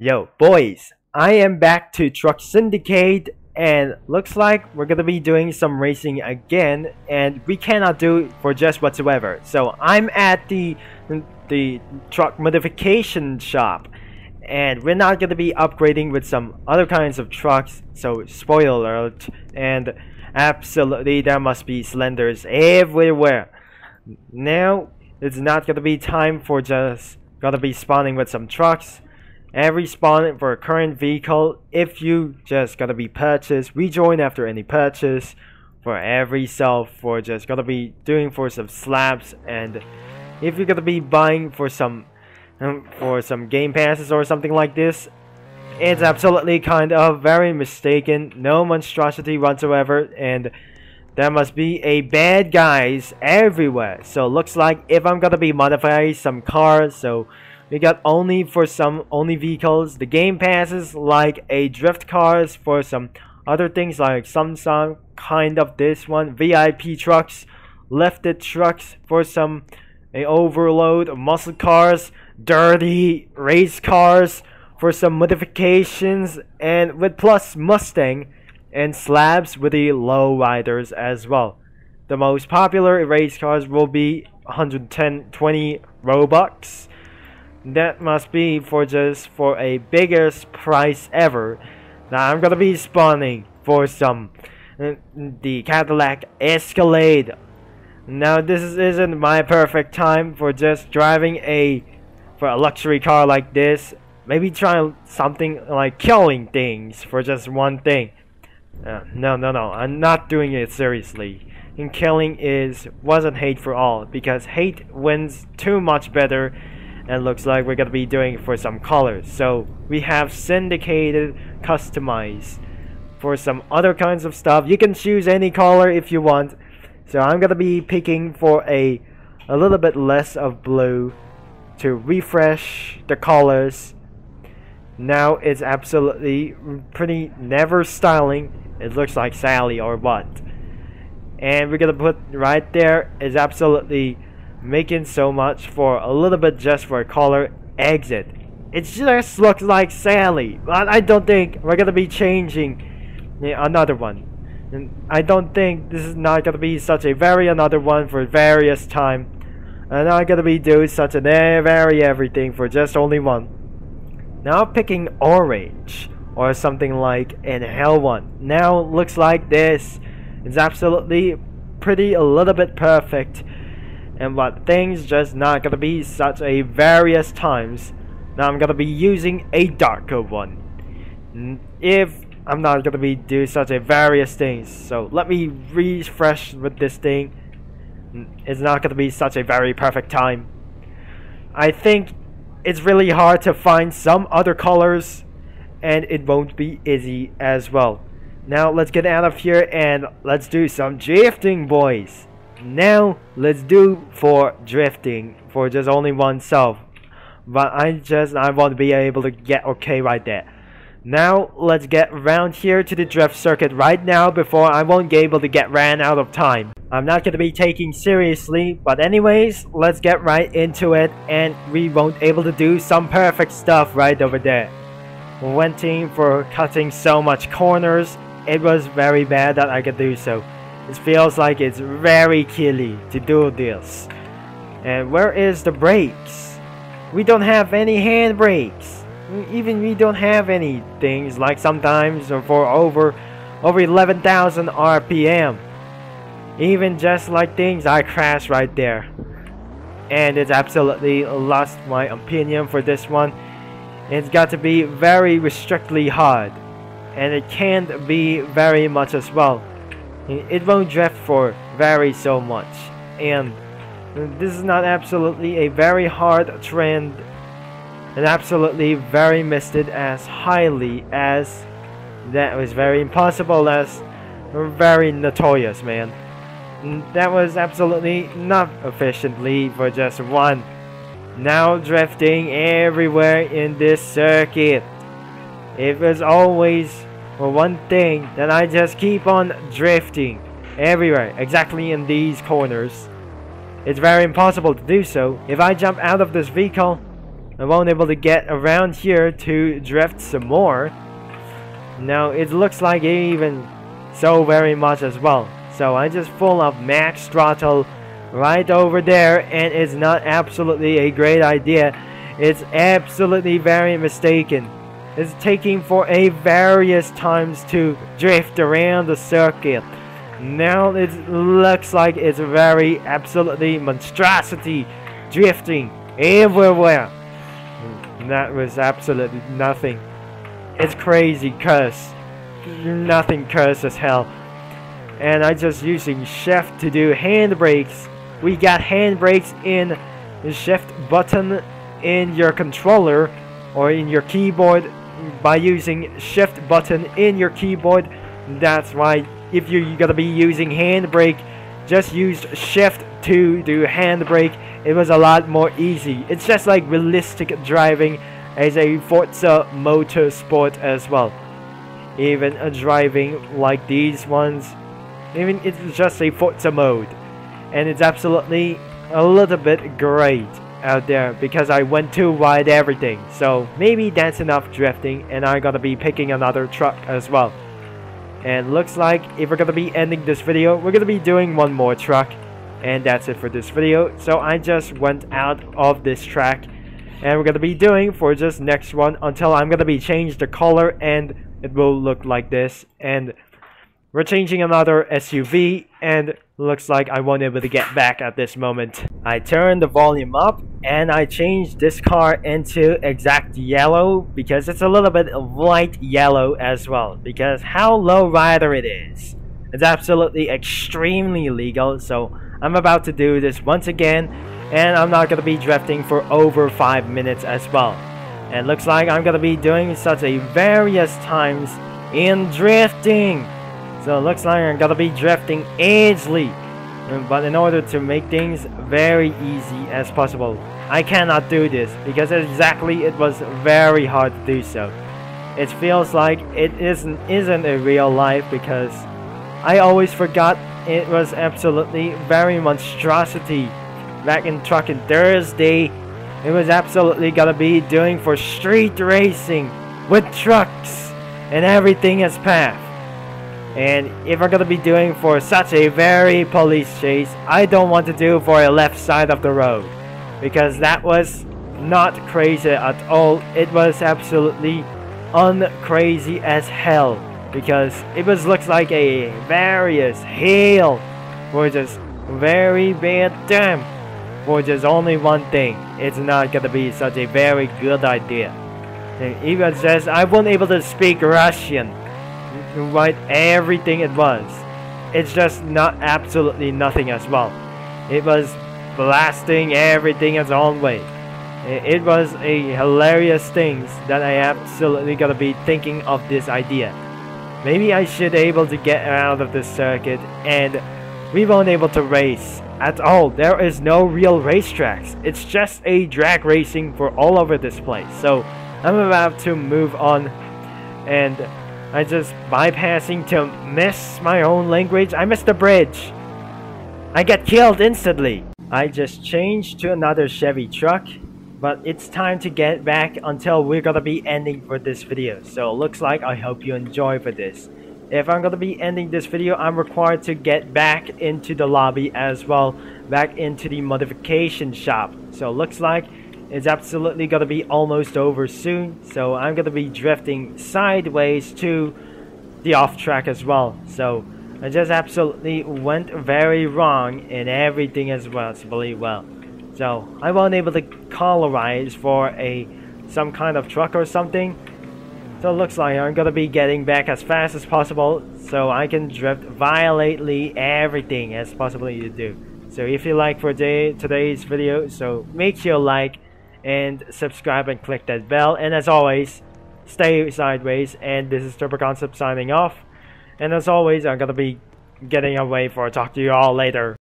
Yo, boys, I am back to Truck Syndicate, and looks like we're gonna be doing some racing again, and we cannot do it for just whatsoever. So I'm at the truck modification shop, and we're not gonna be upgrading with some other kinds of trucks. So spoiler alert, and absolutely there must be cylinders everywhere. Now it's not gonna be time for just gonna be spawning with some trucks. Every spawn for a current vehicle, if you just gonna be purchased, rejoin after any purchase. For every sell, for just gonna be doing for some slabs, and if you're gonna be buying for some game passes or something like this, it's absolutely kind of very mistaken. No monstrosity whatsoever, and there must be a bad guys everywhere. So looks like if I'm gonna be modifying some cars, so we got only vehicles, the game passes like a drift cars, for some other things like some kind of this one, VIP trucks, lifted trucks for some a overload muscle cars, dirty race cars for some modifications, and with plus Mustang, and slabs with the low riders as well. The most popular race cars will be 120 Robux. That must be for a biggest price ever. Now I'm gonna be spawning for some the Cadillac Escalade. Now this isn't my perfect time for just driving for a luxury car like this. Maybe try something like killing things for just one thing. No, I'm not doing it seriously. And killing wasn't hate for all, because hate wins too much better. And looks like we're gonna be doing for some colors. So we have syndicated, customized for some other kinds of stuff. You can choose any color if you want. So I'm gonna be picking for a little bit less of blue to refresh the colors. Now it's absolutely pretty never styling. It looks like Sally or what. And we're gonna put right there is absolutely making so much for a little bit just for a color exit. It just looks like Sally, but I don't think we're gonna be changing another one. And I don't think this is not gonna be such a another one for various time. I'm not gonna be doing such a everything for just only one. Now picking orange or something like an hell one. Now looks like this. It's absolutely pretty a little bit perfect. And but things just not gonna be such a various times. Now I'm gonna be using a darker one if I'm not gonna be do such a various things. So let me refresh with this thing. It's not gonna be such a very perfect time. I think it's really hard to find some other colors, and it won't be easy as well. Now let's get out of here and let's do some drifting, boys. Now let's do for drifting for just only oneself, but I want to be able to get okay right there. Now let's get around here to the drift circuit right now before I won't be able to get ran out of time. I'm not going to be taking seriously, but anyways, let's get right into it, and we won't able to do some perfect stuff right over there. Waiting for cutting so much corners, it was very bad that I could do so. It feels like it's very killy to do this. And where is the brakes? We don't have any hand brakes. Even we don't have any things like sometimes for over 11,000 RPM. Even just like things, I crash right there. And it's absolutely lost my opinion for this one. It's got to be very restrictedly hard. And it can't be very much as well. It won't drift for very so much, and this is not absolutely a very hard trend, and absolutely very missed it as highly as that was very impossible, as very notorious, man. That was absolutely not efficiently for just one. Now drifting everywhere in this circuit. It was always for one thing that I just keep on drifting everywhere, exactly in these corners. It's very impossible to do so. If I jump out of this vehicle, I won't able to get around here to drift some more. Now it looks like even so very much as well. So I just full of max throttle right over there, and it's not absolutely a great idea. It's absolutely very mistaken. It's taking for a various times to drift around the circuit. Now it looks like it's very absolutely monstrosity drifting everywhere. That was absolutely nothing. It's crazy curse. Nothing curse as hell. And I just using shift to do handbrakes. We got handbrakes in the shift button in your controller or in your keyboard by using shift button in your keyboard. That's why if you're gonna be using handbrake, just use shift to do handbrake. It was a lot more easy. It's just like realistic driving as a Forza Motorsport as well. Even driving like these ones, even it's just a Forza mode, and it's absolutely a little bit great out there because I went too wide everything. So maybe that's enough drifting, and I'm gonna be picking another truck as well. And looks like if we're gonna be ending this video, we're gonna be doing one more truck, and that's it for this video. So I just went out of this track, and we're gonna be doing for just next one until I'm gonna be change the color, and it will look like this. And we're changing another SUV, and looks like I won't be able to get back at this moment. I turned the volume up, and I changed this car into exact yellow because it's a little bit light yellow as well, because how low rider it is. It's absolutely extremely legal. So I'm about to do this once again, and I'm not going to be drifting for over 5 minutes as well. And looks like I'm going to be doing such a various times in drifting. So it looks like I'm gonna be drifting easily, but in order to make things very easy as possible, I cannot do this because exactly it was very hard to do so. It feels like it isn't a real life because I always forgot it was absolutely very monstrosity. Back in Trucking Thursday, it was absolutely gonna be doing for street racing with trucks and everything as path. And if we're gonna be doing for such a very police chase, I don't want to do for a left side of the road, because that was not crazy at all. It was absolutely uncrazy as hell, because it looks like a various hail for just very bad damn for just only one thing. It's not gonna be such a very good idea. And even says I wasn't able to speak Russian. Right, everything it was. It's just not absolutely nothing as well. It was blasting everything its own way. It was a hilarious things that I absolutely gotta be thinking of this idea. Maybe I should able to get out of this circuit, and we won't able to race at all. There is no real racetracks. It's just a drag racing for all over this place. So I'm about to move on, and I just bypassing to miss my own language. I missed the bridge. I get killed instantly. I just changed to another Chevy truck, but it's time to get back until we're gonna be ending for this video. So looks like I hope you enjoy for this. If I'm gonna be ending this video, I'm required to get back into the lobby as well, back into the modification shop. So looks like it's absolutely gonna be almost over soon, so I'm gonna be drifting sideways to the off track as well. So I just absolutely went very wrong in everything as well, so I wasn't able to colorize for some kind of truck or something. So it looks like I'm gonna be getting back as fast as possible so I can drift violently everything as possibly to do. So if you like for today's video, so make sure you like and subscribe and click that bell, and as always, stay sideways. And this is Turbo Concept signing off, and as always, I'm gonna be getting away for talk to you all later.